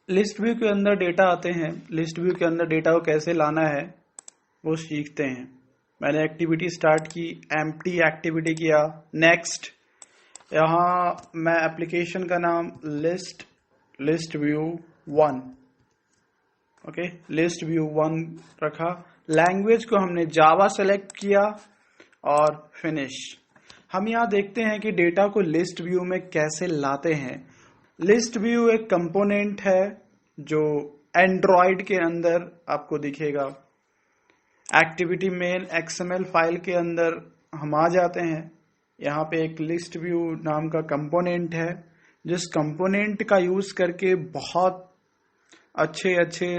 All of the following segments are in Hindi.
लिस्ट व्यू के अंदर डेटा आते हैं, लिस्ट व्यू के अंदर डेटा को कैसे लाना है वो सीखते हैं। मैंने एक्टिविटी स्टार्ट की, एम्प्टी एक्टिविटी किया, नेक्स्ट। यहाँ मैं एप्लीकेशन का नाम list view 1, okay, list view 1 रखा। लैंग्वेज को हमने जावा सेलेक्ट किया और फिनिश। हम यहाँ देखते हैं कि डेटा को लिस्ट व्यू में कैसे लाते हैं। लिस्ट व्यू एक कंपोनेंट है जो एंड्रॉयड के अंदर आपको दिखेगा। एक्टिविटी मेन XML फाइल के अंदर हम आ जाते हैं। यहाँ पे एक लिस्ट व्यू नाम का कंपोनेंट है, जिस कंपोनेंट का यूज करके बहुत अच्छे अच्छे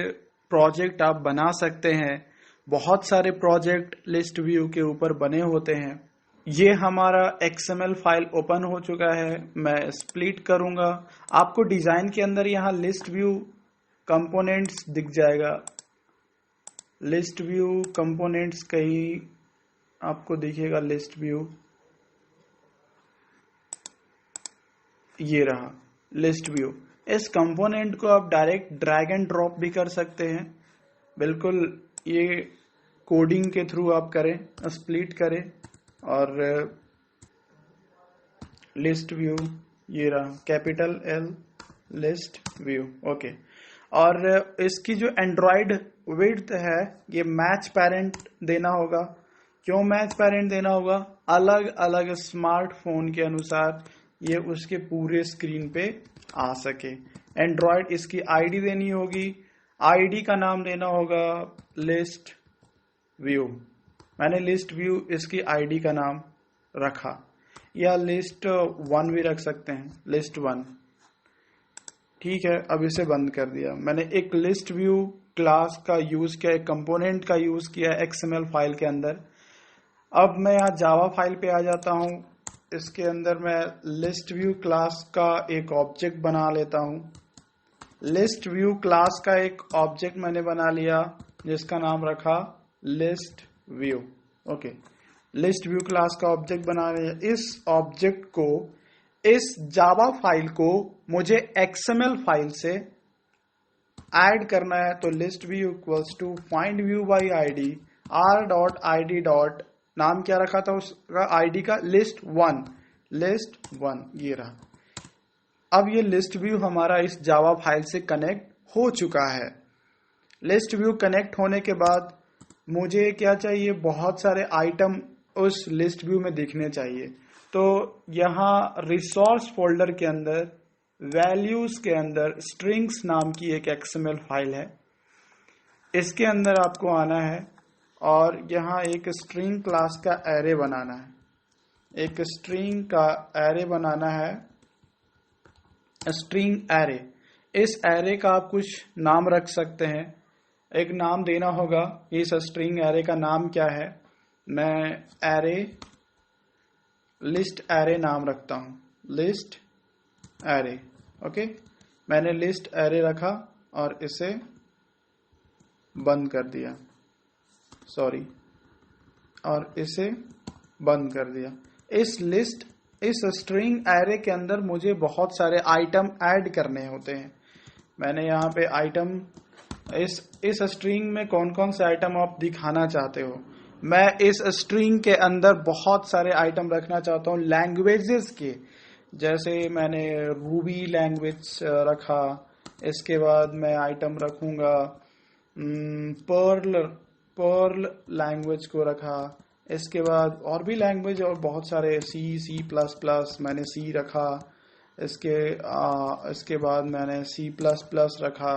प्रोजेक्ट आप बना सकते हैं। बहुत सारे प्रोजेक्ट लिस्ट व्यू के ऊपर बने होते हैं। ये हमारा XML फाइल ओपन हो चुका है। मैं स्प्लिट करूंगा, आपको डिजाइन के अंदर यहाँ लिस्ट व्यू कंपोनेंट्स दिख जाएगा। लिस्ट व्यू कंपोनेंट्स कहीं आपको दिखेगा, लिस्ट व्यू ये रहा लिस्ट व्यू। इस कंपोनेंट को आप डायरेक्ट ड्रैग एंड ड्रॉप भी कर सकते हैं, बिल्कुल ये कोडिंग के थ्रू आप करें, स्प्लिट करें और लिस्ट व्यू ये रहा, capital L list view, okay. और इसकी जो एंड्रॉयड विड्थ है ये मैच पेरेंट देना होगा। क्यों मैच पेरेंट देना होगा? अलग अलग स्मार्टफोन के अनुसार ये उसके पूरे स्क्रीन पे आ सके। एंड्रॉयड इसकी आईडी देनी होगी, आईडी का नाम देना होगा लिस्ट व्यू। मैंने लिस्ट व्यू इसकी आईडी का नाम रखा, या लिस्ट 1 भी रख सकते हैं, लिस्ट 1, ठीक है। अब इसे बंद कर दिया। मैंने एक लिस्ट व्यू क्लास का यूज किया, एक कंपोनेंट का यूज किया XML फाइल के अंदर। अब मैं यहाँ जावा फाइल पे आ जाता हूँ। इसके अंदर मैं लिस्ट व्यू क्लास का एक ऑब्जेक्ट बना लेता हूँ। लिस्ट व्यू क्लास का एक ऑब्जेक्ट मैंने बना लिया जिसका नाम रखा list view, okay. List view class का ऑब्जेक्ट बना लिया। इस ऑब्जेक्ट को, इस जावा फाइल को मुझे XML फाइल से ऐड करना है। तो list view equals to find view by ID r.id. नाम क्या रखा था उसका, आईडी का लिस्ट 1 ये रहा। अब ये लिस्ट व्यू हमारा इस जावा फाइल से कनेक्ट हो चुका है। लिस्ट व्यू कनेक्ट होने के बाद मुझे क्या चाहिए, बहुत सारे आइटम उस लिस्ट व्यू में दिखने चाहिए। तो यहाँ रिसोर्स फोल्डर के अंदर वैल्यूज के अंदर स्ट्रिंग्स नाम की एक XML फाइल है, इसके अंदर आपको आना है और यहाँ एक स्ट्रिंग क्लास का एरे बनाना है। एक स्ट्रिंग का एरे बनाना है, स्ट्रिंग एरे। इस एरे का आप कुछ नाम रख सकते हैं, एक नाम देना होगा। इस स्ट्रिंग एरे का नाम क्या है? मैं एरे लिस्ट एरे नाम रखता हूं, लिस्ट एरे, ओके। मैंने लिस्ट एरे रखा और इसे बंद कर दिया, सॉरी, और इसे बंद कर दिया। इस स्ट्रिंग एरे के अंदर मुझे बहुत सारे आइटम ऐड करने होते हैं। मैंने यहाँ पे आइटम, इस स्ट्रिंग में कौन कौन से आइटम आप दिखाना चाहते हो? मैं इस स्ट्रिंग के अंदर बहुत सारे आइटम रखना चाहता हूँ लैंग्वेजेस के। जैसे मैंने रूबी लैंग्वेज रखा, इसके बाद मैं आइटम रखूंगा पर्ल लैंग्वेज को रखा, इसके बाद और भी लैंग्वेज और बहुत सारे C++, मैंने C रखा। इसके बाद मैंने C++ रखा,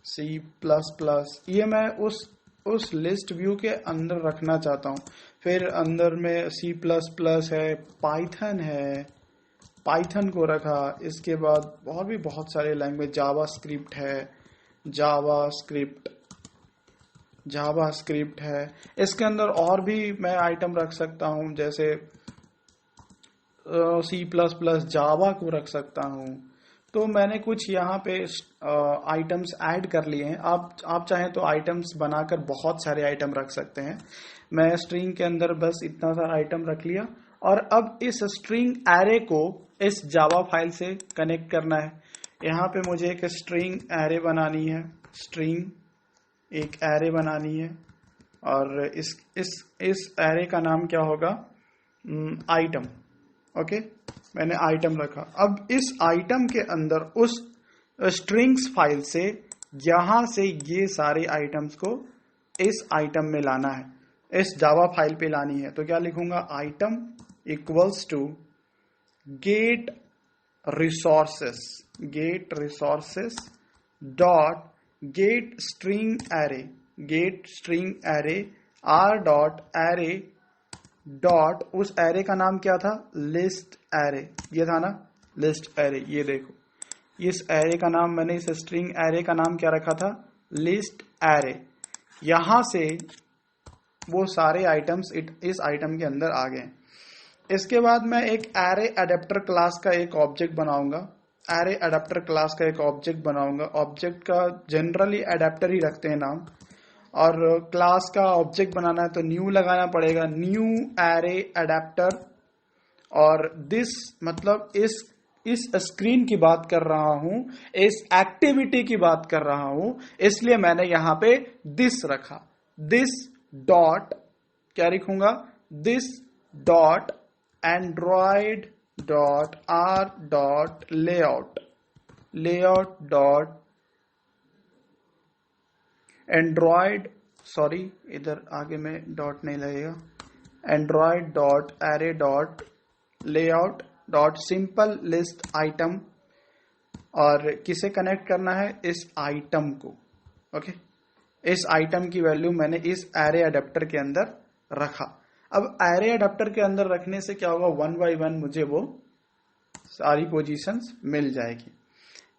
C++। ये मैं उस लिस्ट व्यू के अंदर रखना चाहता हूँ। फिर अंदर में C++ है, पाइथन है, पाइथन को रखा। इसके बाद और भी बहुत सारे लैंग्वेज, जावास्क्रिप्ट है, जावास्क्रिप्ट है। इसके अंदर और भी मैं आइटम रख सकता हूँ, जैसे C++ जावा को रख सकता हूँ। तो मैंने कुछ यहाँ पे आइटम्स ऐड कर लिए हैं। आप चाहें तो आइटम्स बनाकर बहुत सारे आइटम रख सकते हैं। मैं स्ट्रिंग के अंदर बस इतना सारा आइटम रख लिया और अब इस स्ट्रिंग एरे को इस जावा फाइल से कनेक्ट करना है। यहाँ पे मुझे एक स्ट्रिंग एरे बनानी है, स्ट्रिंग एक एरे बनानी है, और इस एरे का नाम क्या होगा, आइटम। ओके, मैंने आइटम रखा। अब इस आइटम के अंदर उस स्ट्रिंग्स फाइल से यहां से ये सारे आइटम्स को इस आइटम में लाना है, इस जावा फाइल पे लानी है। तो क्या लिखूंगा, item equals to get resources, get resources dot get string array, get string array r dot array dot, उस एरे का नाम क्या था, लिस्ट एरे, ये था ना लिस्ट एरे। ये देखो, इस एरे का नाम, मैंने इस स्ट्रिंग एरे का नाम क्या रखा था, लिस्ट एरे। यहां से वो सारे आइटम्स इस आइटम के अंदर आ गए। इसके बाद मैं एक एरे अडेप्टर क्लास का एक ऑब्जेक्ट बनाऊंगा, एरे अडेप्टर क्लास का एक ऑब्जेक्ट बनाऊंगा। ऑब्जेक्ट का जनरली अडेप्टर ही रखते हैं नाम, और क्लास का ऑब्जेक्ट बनाना है तो न्यू लगाना पड़ेगा, न्यू एरे अडेप्टर। और दिस मतलब इस स्क्रीन की बात कर रहा हूं, इस एक्टिविटी की बात कर रहा हूं, इसलिए मैंने यहां पे दिस रखा। दिस डॉट क्या लिखूंगा, this dot Android dot R dot layout, layout dot Android, sorry इधर आगे में डॉट नहीं लगेगा, Android dot array dot layout dot simple list item. और किसे कनेक्ट करना है, इस आइटम को। ओके, इस आइटम की वैल्यू मैंने इस एरे अडेप्टर के अंदर रखा। अब एरे अडेप्टर के अंदर रखने से क्या होगा, 1 बाय 1 मुझे वो सारी पोजीशंस मिल जाएगी।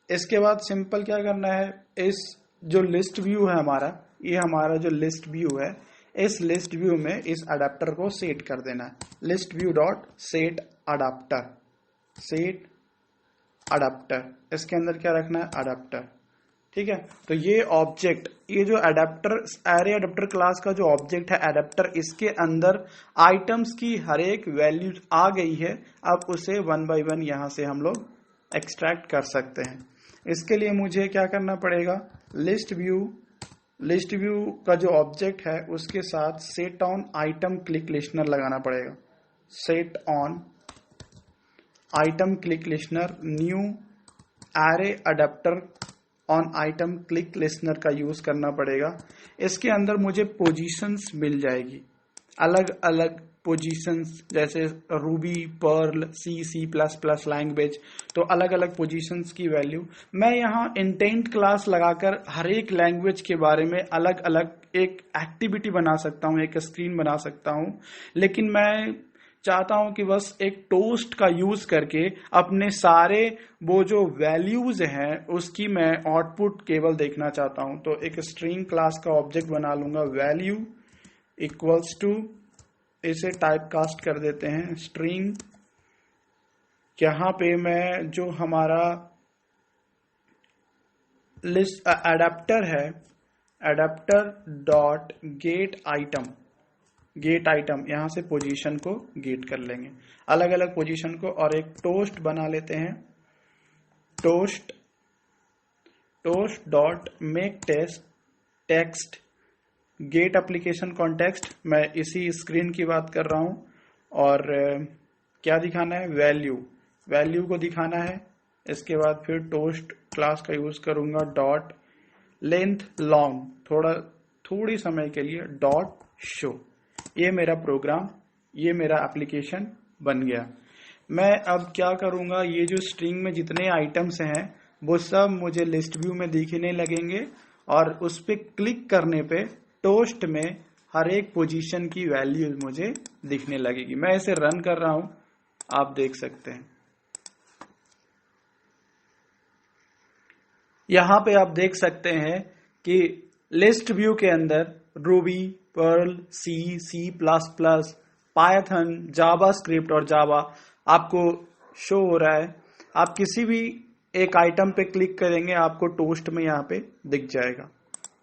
इसके बाद सिंपल क्या करना है, इस जो लिस्ट व्यू है हमारा, ये हमारा जो लिस्ट व्यू है, इस लिस्ट व्यू में इस अडेप्टर को सेट कर देना है। List view dot set adapter, set adapter, इसके अंदर क्या रखना है, अडेप्टर। ठीक है, तो ये ऑब्जेक्ट, ये जो अडेप्टर, एरे अडेप्टर क्लास का जो ऑब्जेक्ट है अडेप्टर, इसके अंदर आइटम्स की हर एक वैल्यू आ गई है। अब उसे 1 बाय 1 यहां से हम लोग एक्सट्रैक्ट कर सकते हैं। इसके लिए मुझे क्या करना पड़ेगा, लिस्ट व्यू का जो ऑब्जेक्ट है उसके साथ set on item click listener लगाना पड़ेगा। Set on item click listener, new array adapter on item click listener का यूज करना पड़ेगा। इसके अंदर मुझे पोजीशंस मिल जाएगी, अलग अलग पोजीशंस, जैसे Ruby, Perl, C plus plus language, तो अलग अलग पोजीशंस की वैल्यू मैं यहाँ इंटेंट क्लास लगाकर हर एक लैंग्वेज के बारे में अलग अलग एक एक्टिविटी बना सकता हूँ, एक स्क्रीन बना सकता हूँ। लेकिन मैं चाहता हूं कि बस एक टोस्ट का यूज करके अपने सारे वो जो वैल्यूज हैं उसकी मैं आउटपुट केवल देखना चाहता हूं। तो एक स्ट्रिंग क्लास का ऑब्जेक्ट बना लूंगा, वैल्यू इक्वल्स टू, इसे टाइप कास्ट कर देते हैं स्ट्रिंग। यहां पे मैं जो हमारा लिस्ट अडेप्टर है, adapter dot gate item, gate item, यहां से पोजीशन को गेट कर लेंगे, अलग अलग पोजीशन को। और एक टोस्ट बना लेते हैं, toast dot make text get application context. मैं इसी स्क्रीन की बात कर रहा हूं। और क्या दिखाना है, वैल्यू को दिखाना है। इसके बाद फिर टोस्ट क्लास का यूज करूंगा, डॉट लेंथ लॉन्ग, थोड़ी समय के लिए, डॉट शो। ये मेरा प्रोग्राम, ये मेरा एप्लीकेशन बन गया। मैं अब क्या करूंगा, ये जो स्ट्रिंग में जितने आइटम्स हैं वो सब मुझे लिस्ट व्यू में दिखने लगेंगे, और उस पर क्लिक करने पे टोस्ट में हर एक पोजीशन की वैल्यू मुझे दिखने लगेगी। मैं इसे रन कर रहा हूं, आप देख सकते हैं। यहां पे आप देख सकते हैं कि लिस्ट व्यू के अंदर Ruby, Perl, C plus plus, Python, JavaScript और जावा आपको शो हो रहा है। आप किसी भी एक आइटम पे क्लिक करेंगे आपको टोस्ट में यहाँ पे दिख जाएगा।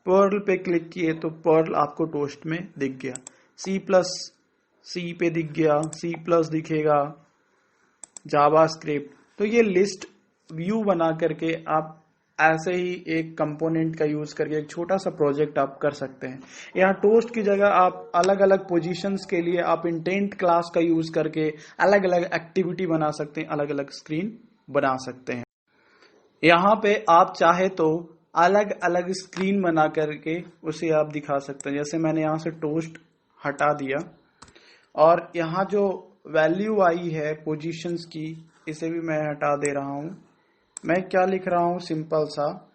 पर्ल पे क्लिक किए तो पर्ल आपको टोस्ट में दिख गया, सी पे दिख गया, सी प्लस दिखेगा, जावा स्क्रिप्ट। तो ये लिस्ट व्यू बना करके आप ऐसे ही एक कंपोनेंट का यूज करके एक छोटा सा प्रोजेक्ट आप कर सकते हैं। यहाँ टोस्ट की जगह आप अलग अलग पोजीशंस के लिए आप इंटेंट क्लास का यूज करके अलग अलग एक्टिविटी बना सकते हैं, अलग अलग स्क्रीन बना सकते हैं। यहाँ पे आप चाहे तो अलग अलग स्क्रीन बना करके उसे आप दिखा सकते हैं। जैसे मैंने यहाँ से टोस्ट हटा दिया और यहाँ जो वैल्यू आई है पोजीशंस की, इसे भी मैं हटा दे रहा हूं। मैं क्या लिख रहा हूं, सिंपल सा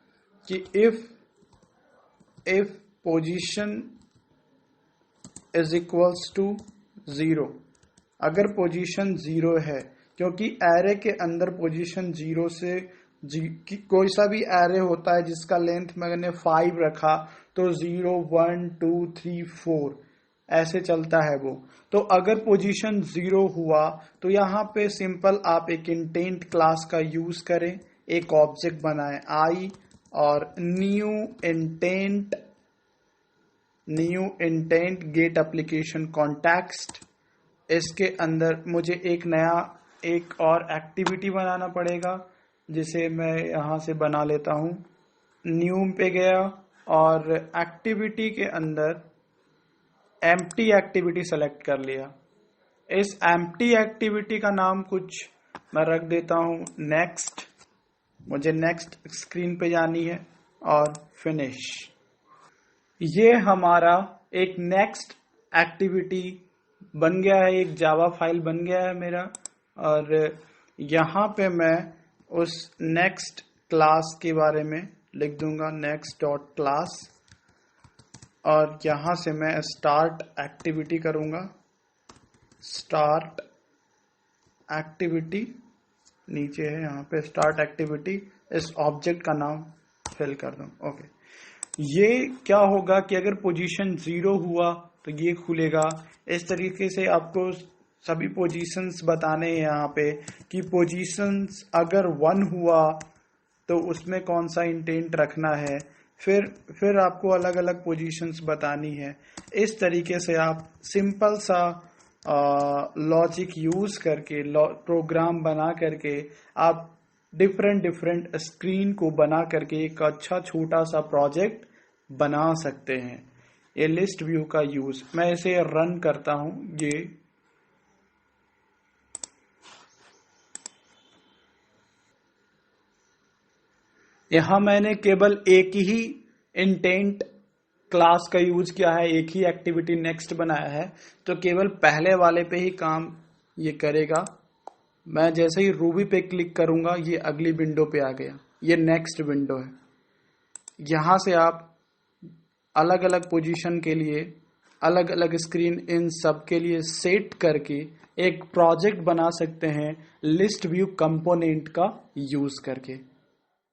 कि if position is equals to 0, अगर पोजीशन 0 है, क्योंकि एरे के अंदर पोजीशन 0 से कोई सा भी एरे होता है जिसका लेंथ मैंने 5 रखा तो 0 1 2 3 4 ऐसे चलता है वो। तो अगर पोजीशन 0 हुआ तो यहाँ पे सिंपल आप एक इंटेंट क्लास का यूज करें, एक ऑब्जेक्ट बनाएं आई और new intent get application context. इसके अंदर मुझे एक और एक्टिविटी बनाना पड़ेगा जिसे मैं यहाँ से बना लेता हूँ। न्यू पे गया और एक्टिविटी के अंदर एम्प्टी एक्टिविटी सेलेक्ट कर लिया। इस एम्प्टी एक्टिविटी का नाम कुछ मैं रख देता हूँ नेक्स्ट। मुझे नेक्स्ट स्क्रीन पे जानी है और फिनिश। ये हमारा एक नेक्स्ट एक्टिविटी बन गया है, एक जावा फाइल बन गया है मेरा। और यहाँ पे मैं उस नेक्स्ट क्लास के बारे में लिख दूंगा नेक्स्ट डॉट क्लास और यहाँ से मैं स्टार्ट एक्टिविटी करूंगा। स्टार्ट एक्टिविटी नीचे है, यहाँ पे स्टार्ट एक्टिविटी, इस ऑब्जेक्ट का नाम फिल कर दूं। ओके, ये क्या होगा कि अगर पोजीशन 0 हुआ तो ये खुलेगा। इस तरीके से आपको सभी पोजीशंस बताने हैं यहाँ पे कि पोजीशंस अगर 1 हुआ तो उसमें कौन सा इंटेंट रखना है, फिर आपको अलग अलग पोजीशंस बतानी है। इस तरीके से आप सिंपल सा लॉजिक यूज करके प्रोग्राम बना करके आप डिफरेंट स्क्रीन को बना करके एक अच्छा छोटा सा प्रोजेक्ट बना सकते हैं। ये लिस्ट व्यू का यूज, मैं इसे रन करता हूं। यहां मैंने केवल एक ही इंटेंट क्लास का यूज किया है, एक ही एक्टिविटी नेक्स्ट बनाया है, तो केवल पहले वाले पे ही काम ये करेगा। मैं जैसे ही रूबी पे क्लिक करूंगा ये अगली विंडो पे आ गया, ये नेक्स्ट विंडो है। यहां से आप अलग अलग पोजीशन के लिए अलग अलग स्क्रीन इन सब के लिए सेट करके एक प्रोजेक्ट बना सकते हैं लिस्ट व्यू कंपोनेंट का यूज करके।